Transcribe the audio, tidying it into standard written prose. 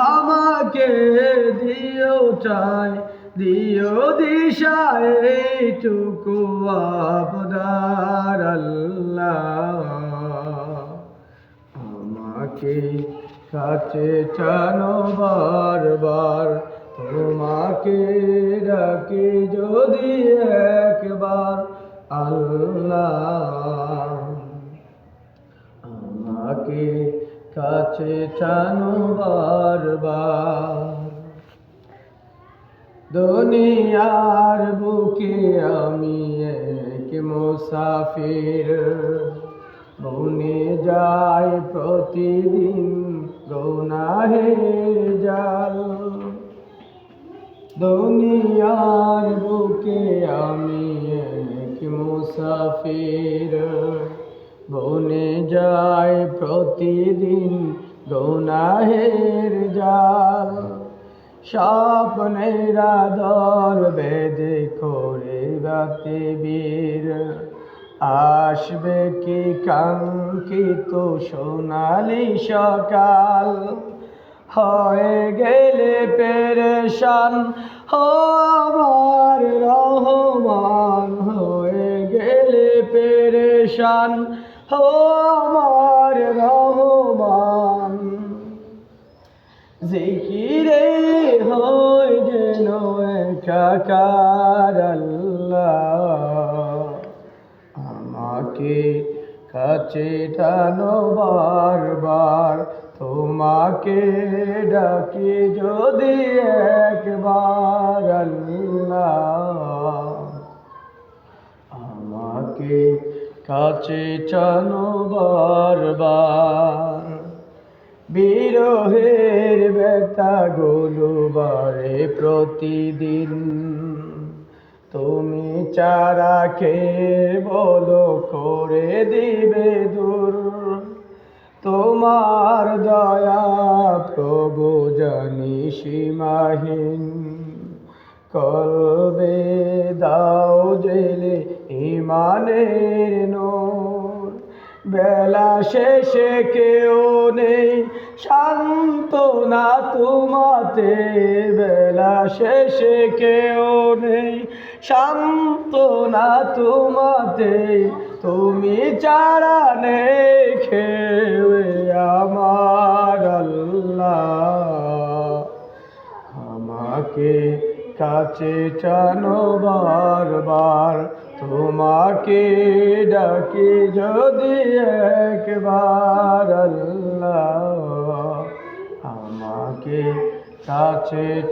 আমাকে দিও চাই, দিও দিশা এইটুকু আপনার আল্লাহ। আমাকে কাছে টানো বারবার, তোমাকে ডাকি যদি একবার আল্লাহ। আমাকে কাছে টানো বারবার। দুনিয়ার বুকে আমি এক মুসাফির, বনে যায় প্রতিদিন গুনাহের জাল। দুনিয়ার বুকে আমি এক মুসাফির, বনে যায় প্রতিদিন গুনাহের জাল। স্বপ্নের আদর বেঁধে করে রাতে বীর, আসবে কি কাঙ্ক্ষিত সোনালি সকাল। হয়ে গেলে পেরেশান হো আমার রহমান, হয়ে গেলে পেরেশান হো আমার রহমান। জিকিরে হয় যেন একাকার আল্লাহ। আমাকে কাছে টানো বারবার, তোমাকে ডাকি যদি একবার আল্লাহ। আমাকে কাছে টানো বারবার। বিরহের ব্যথাগুলো বাড়ে প্রতিদিন, তুমি চারা খেয়ে বলো করে দিবে দূর। তোমার দয়া প্রভু জানি সীমাহীন, কলবে দাও জেলে ইমানের নূর। বেলা শেষে কেউ নেই সান্ত্বনা তোমাতে, বেলা শেষে কেউ নেই সান্ত্বনা তোমাতে। তুমি চারা নেই খেয়ে আমার আল্লাহ। আমাকে কাছে টানো বারবার, তোমাকে ডাকি যদি একবার আল্লাহ। আমাকে কাছে